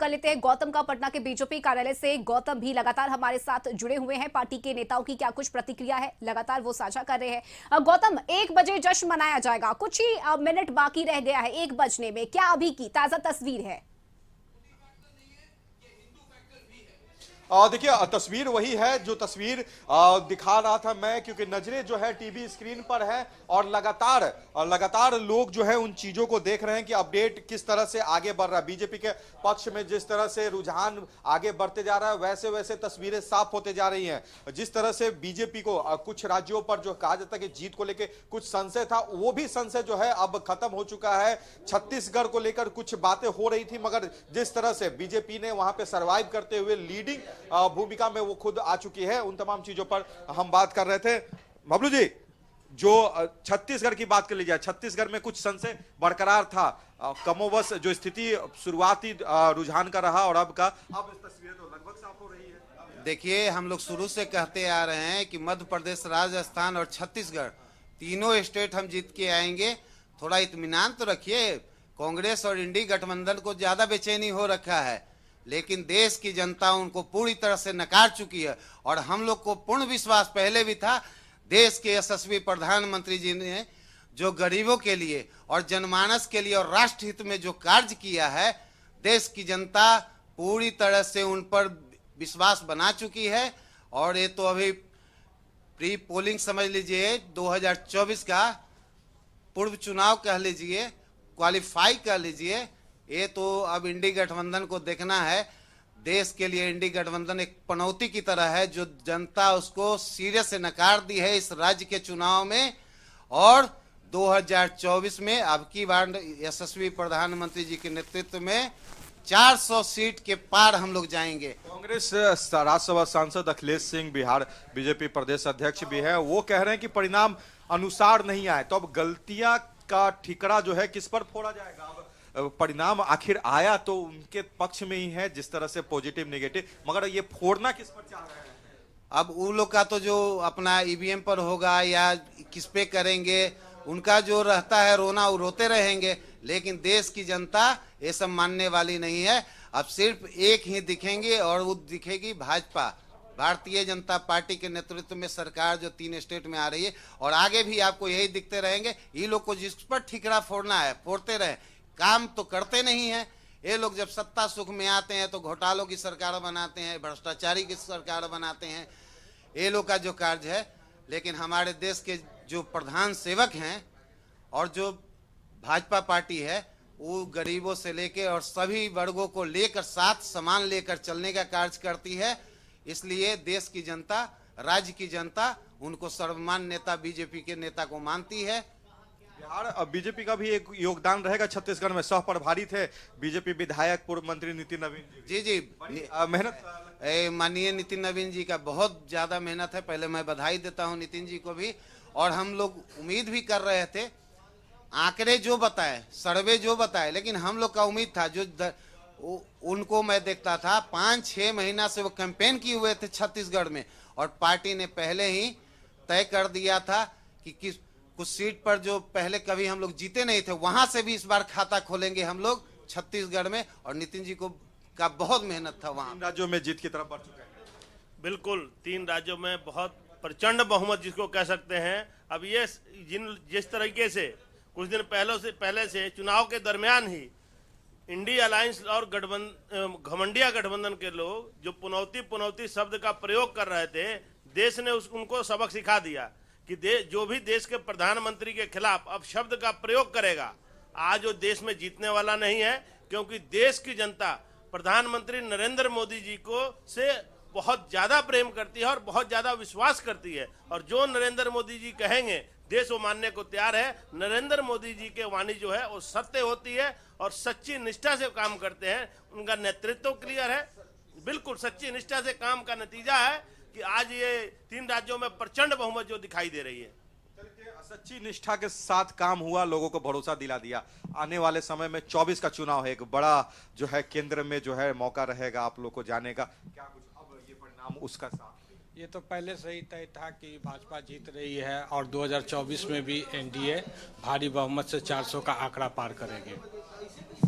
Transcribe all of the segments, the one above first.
कर लेते हैं गौतम का, पटना के बीजेपी कार्यालय से। गौतम भी लगातार हमारे साथ जुड़े हुए हैं। पार्टी के नेताओं की क्या कुछ प्रतिक्रिया है, लगातार वो साझा कर रहे हैं। गौतम, 1 बजे जश्न मनाया जाएगा, कुछ ही मिनट बाकी रह गया है 1 बजने में, क्या अभी की ताजा तस्वीर है? देखिए, तस्वीर वही है जो तस्वीर दिखा रहा था मैं, क्योंकि नजरें जो है टीवी स्क्रीन पर है और लगातार लोग जो है उन चीजों को देख रहे हैं कि अपडेट किस तरह से आगे बढ़ रहा है। बीजेपी के पक्ष में जिस तरह से रुझान आगे बढ़ते जा रहा है, वैसे वैसे तस्वीरें साफ होते जा रही हैं। जिस तरह से बीजेपी को कुछ राज्यों पर जो कहा जाता है कि जीत को लेकर कुछ संशय था, वो भी संशय जो है अब खत्म हो चुका है। छत्तीसगढ़ को लेकर कुछ बातें हो रही थी, मगर जिस तरह से बीजेपी ने वहां पे सर्वाइव करते हुए लीडिंग भूमिका में वो खुद आ चुकी है, उन तमाम चीजों पर हम बात कर रहे थे। बबलू जी, जो छत्तीसगढ़ की बात कर लीजिए, छत्तीसगढ़ में कुछ संशय बरकरार था, कमोबस जो स्थिति शुरुआती रुझान का रहा और अब का, अब इस तस्वीर तो लगभग साफ हो रही है। देखिए, हम लोग शुरू से कहते आ रहे हैं कि मध्य प्रदेश, राजस्थान और छत्तीसगढ़ तीनों स्टेट हम जीत के आएंगे। थोड़ा इत्मीनान तो रखिए। कांग्रेस और इंडी गठबंधन को ज्यादा बेचैनी हो रखा है, लेकिन देश की जनता उनको पूरी तरह से नकार चुकी है। और हम लोग को पूर्ण विश्वास पहले भी था, देश के यशस्वी प्रधानमंत्री जी ने जो गरीबों के लिए और जनमानस के लिए और राष्ट्र हित में जो कार्य किया है, देश की जनता पूरी तरह से उन पर विश्वास बना चुकी है। और ये तो अभी प्री पोलिंग समझ लीजिए, 2024 का पूर्व चुनाव कह लीजिए, क्वालिफाई कर लीजिए। ये तो अब इंडी गठबंधन को देखना है। देश के लिए इंडी गठबंधन एक पनौती की तरह है, जो जनता उसको सीरियस से नकार दी है इस राज्य के चुनाव में। और 2024 में अब की बार यशस्वी प्रधानमंत्री जी के नेतृत्व में 400 सीट के पार हम लोग जाएंगे। कांग्रेस राज्यसभा सांसद अखिलेश सिंह, बिहार बीजेपी प्रदेश अध्यक्ष भी है, वो कह रहे हैं कि परिणाम अनुसार नहीं आए, तो अब गलतियां का ठिकरा जो है किस पर फोड़ा जाएगा? परिणाम आखिर आया तो उनके पक्ष में ही है, जिस तरह से पॉजिटिव नेगेटिव, मगर ये फोड़ना किस पर चाह रहे हैं? अब उन लोग का तो जो अपना ईवीएम पर होगा या किस पे करेंगे, उनका जो रहता है रोना, वो रोते रहेंगे। लेकिन देश की जनता ये सब मानने वाली नहीं है। अब सिर्फ एक ही दिखेंगे और वो दिखेगी भाजपा, भारतीय जनता पार्टी के नेतृत्व में सरकार जो 3 स्टेट में आ रही है। और आगे भी आपको यही दिखते रहेंगे। ये लोग को जिस पर ठिकरा फोड़ना है फोड़ते रहे, काम तो करते नहीं है। ये लोग जब सत्ता सुख में आते हैं तो घोटालों की सरकार बनाते हैं, भ्रष्टाचारी की सरकार बनाते हैं। ये लोग का जो कार्य है। लेकिन हमारे देश के जो प्रधान सेवक हैं और जो भाजपा पार्टी है, वो गरीबों से लेकर और सभी वर्गों को लेकर साथ समान लेकर चलने का कार्य करती है। इसलिए देश की जनता, राज्य की जनता उनको सर्वमान्य नेता बीजेपी के नेता को मानती है। बिहार बीजेपी का भी एक योगदान रहेगा छत्तीसगढ़ में। सह प्रभारी थे बीजेपी विधायक पूर्व मंत्री नितिन नवीन जी। जी मेहनत माननीय नितिन नवीन जी का बहुत ज्यादा मेहनत है। पहले मैं बधाई देता हूं नितिन जी को भी। और हम लोग उम्मीद भी कर रहे थे, आंकड़े जो बताए, सर्वे जो बताए, लेकिन हम लोग का उम्मीद था जो उनको मैं देखता था 5-6 महीना से वो कैंपेन किए हुए थे छत्तीसगढ़ में, और पार्टी ने पहले ही तय कर दिया था कि कुछ सीट पर जो पहले कभी हम लोग जीते नहीं थे, वहां से भी इस बार खाता खोलेंगे हम लोग छत्तीसगढ़ में। और नितिन जी को का बहुत मेहनत था। वहां 3 राज्यों में जीत की तरफ बढ़ चुके हैं। बिल्कुल, 3 राज्यों में बहुत प्रचंड बहुमत जिसको कह सकते हैं। अब ये जिस तरीके से कुछ दिन पहले से चुनाव के दरमियान ही इंडी अलायंस और घमंडिया गठबंधन के लोग जो पुनौती शब्द का प्रयोग कर रहे थे, देश ने उनको सबक सिखा दिया कि जो भी देश के प्रधानमंत्री के खिलाफ अब शब्द का प्रयोग करेगा, आज वो देश में जीतने वाला नहीं है। क्योंकि देश की जनता प्रधानमंत्री नरेंद्र मोदी जी को से बहुत ज्यादा प्रेम करती है और बहुत ज्यादा विश्वास करती है। और जो नरेंद्र मोदी जी कहेंगे, देश वो मानने को तैयार है। नरेंद्र मोदी जी के वाणी जो है वो सत्य होती है और सच्ची निष्ठा से काम करते हैं। उनका नेतृत्व क्लियर है। बिल्कुल सच्ची निष्ठा से काम का नतीजा है कि आज ये 3 राज्यों में प्रचंड बहुमत जो दिखाई दे रही है। सच्ची निष्ठा के साथ काम हुआ, लोगों को भरोसा दिला दिया। आने वाले समय में 24 का चुनाव है, एक बड़ा जो है केंद्र में जो है मौका रहेगा आप लोग को जाने का। क्या कुछ अब ये परिणाम उसका साथ? ये तो पहले से ही तय था कि भाजपा जीत रही है और 2024 में भी एनडीए भारी बहुमत से 400 का आंकड़ा पार करेगी।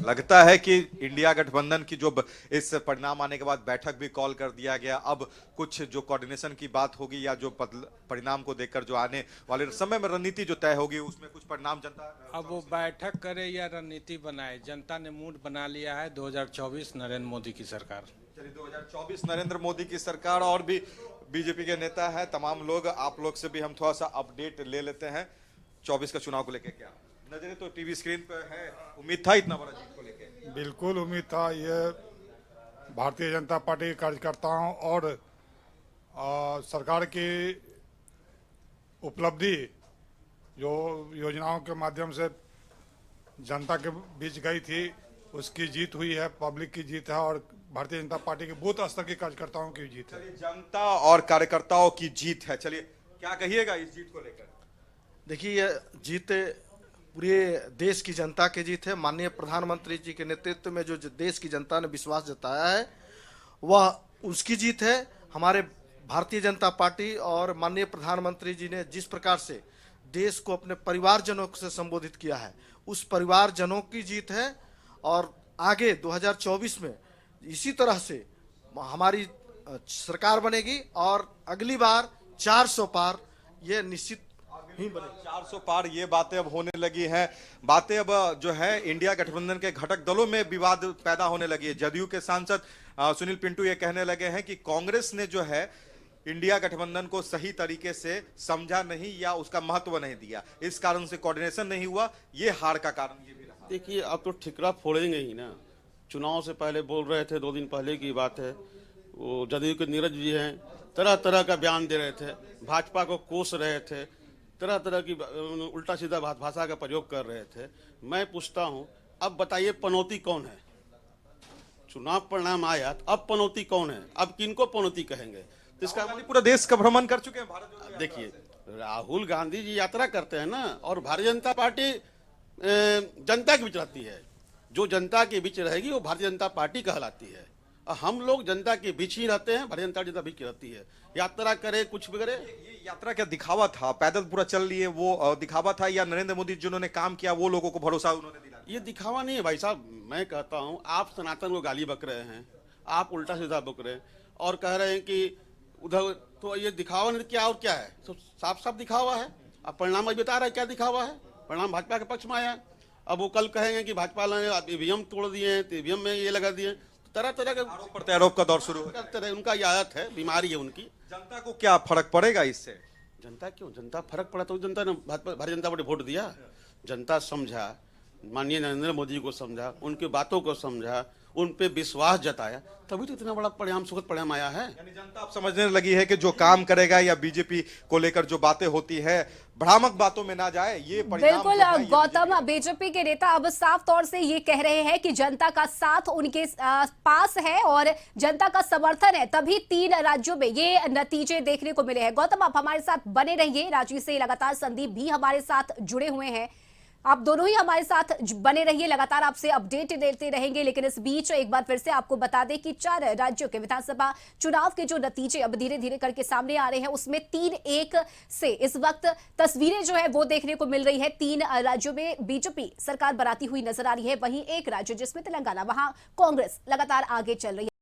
लगता है कि इंडिया गठबंधन की जो इस परिणाम आने के बाद बैठक भी कॉल कर दिया गया, अब कुछ जो कोऑर्डिनेशन की बात होगी या जो परिणाम को देखकर जो आने वाले समय में रणनीति जो तय होगी उसमें कुछ परिणाम जनता अब वो बैठक करे या रणनीति बनाए, जनता ने मूड बना लिया है 2024 नरेंद्र मोदी की सरकार। चलिए 2024 नरेंद्र मोदी की सरकार और भी बीजेपी के नेता है, तमाम लोग, आप लोग से भी हम थोड़ा सा अपडेट ले लेते हैं 24 का चुनाव को लेकर। क्या नजरें तो टीवी स्क्रीन पर है, उम्मीद था इतना बड़ा जीत को लेकर? बिल्कुल उम्मीद था। ये भारतीय जनता पार्टी के कार्यकर्ताओं और सरकार की उपलब्धि जो योजनाओं के माध्यम से जनता के बीच गई थी उसकी जीत हुई है, पब्लिक की जीत है और भारतीय जनता पार्टी के बूथ स्तर के कार्यकर्ताओं की जीत है। जनता और कार्यकर्ताओं की जीत है। चलिए क्या कहिएगा इस जीत को लेकर? देखिए, यह जीत पूरे देश की जनता की जीत है। माननीय प्रधानमंत्री जी के नेतृत्व में जो देश की जनता ने विश्वास जताया है वह उसकी जीत है। हमारे भारतीय जनता पार्टी और माननीय प्रधानमंत्री जी ने जिस प्रकार से देश को अपने परिवारजनों से संबोधित किया है उस परिवारजनों की जीत है। और आगे 2024 में इसी तरह से हमारी सरकार बनेगी और अगली बार 400 पार ये निश्चित ही बनेगी। 400 पार ये बातें अब होने लगी हैं। बातें अब जो है इंडिया गठबंधन के घटक दलों में विवाद पैदा होने लगी है। जदयू के सांसद सुनील पिंटू ये कहने लगे हैं कि कांग्रेस ने जो है इंडिया गठबंधन को सही तरीके से समझा नहीं या उसका महत्व नहीं दिया, इस कारण से कोऑर्डिनेशन नहीं हुआ, ये हार का कारण ये भी रहा। देखिए, अब तो ठिकरा फोड़ेंगे ही ना। चुनाव से पहले बोल रहे थे, 2 दिन पहले की बात है, वो जदयू के नीरज जी हैं, तरह तरह का बयान दे रहे थे, भाजपा को कोस रहे थे, तरह तरह की उल्टा सीधा भाषा का प्रयोग कर रहे थे। मैं पूछता हूं, अब बताइए पनौती कौन है? चुनाव परिणाम आया, अब पनौती कौन है? अब किनको पनौती कहेंगे? इसका पूरा देश का भ्रमण कर चुके हैं भारत जोड़ो। देखिए, राहुल गांधी जी यात्रा करते हैं ना, और भारतीय जनता पार्टी जनता के बीच रहती है। जो जनता के बीच रहेगी वो भारतीय जनता पार्टी कहलाती है। और हम लोग जनता के बीच ही रहते हैं, भारतीय जनता जनता बीच रहती है। यात्रा करे कुछ भी करे, ये यात्रा क्या दिखावा था? पैदल पूरा चल लिए वो दिखावा था या नरेंद्र मोदी जिन्होंने काम किया वो लोगों को भरोसा उन्होंने दिला? ये दिखावा नहीं है भाई साहब। मैं कहता हूँ, आप सनातन को गाली बक रहे हैं, आप उल्टा सीधा बक रहे हैं और कह रहे हैं कि उधर, तो ये दिखावा नहीं, क्या और क्या है? तो साफ साफ दिखावा है। अब परिणाम अभी बता रहा है क्या दिखावा है। परिणाम भाजपा के पक्ष में आया। अब वो कल कहेंगे कि भाजपा ने ईवीएम तोड़ दिए हैं, ईवीएम में ये लगा दिए, तरह तरह के आरोप प्रत्यारोप का दौर शुरू करते रहे। उनका ये आदत है, बीमारी है उनकी। जनता को क्या फर्क पड़ेगा इससे? जनता क्यों, जनता फर्क पड़ा तो जनता ने भारतीय जनता पार्टी वोट दिया। जनता समझा, माननीय नरेंद्र मोदी को समझा, उनकी बातों को समझा, उन पे विश्वास जताया, तभी तो इतना बड़ा परिणाम, सुखद परिणाम आया है। यानी जनता अब समझने लगी है कि जो काम करेगा या बीजेपी को लेकर जो बातें होती है भ्रामक बातों में ना जाए, ये परिणाम बिल्कुल जो है, ये गौतम, बीजेपी के नेता अब साफ तौर से ये कह रहे हैं कि जनता का साथ उनके पास है और जनता का समर्थन है, तभी 3 राज्यों में ये नतीजे देखने को मिले हैं। गौतम, आप हमारे साथ बने रहिए, रांची से लगातार संदीप भी हमारे साथ जुड़े हुए हैं, आप दोनों ही हमारे साथ बने रहिए, लगातार आपसे अपडेट देते रहेंगे। लेकिन इस बीच एक बार फिर से आपको बता दें कि 4 राज्यों के विधानसभा चुनाव के जो नतीजे अब धीरे धीरे करके सामने आ रहे हैं उसमें 3-1 से इस वक्त तस्वीरें जो है वो देखने को मिल रही है। 3 राज्यों में बीजेपी सरकार बनाती हुई नजर आ रही है, वहीं एक राज्य जिसमें तेलंगाना, वहां कांग्रेस लगातार आगे चल रही है।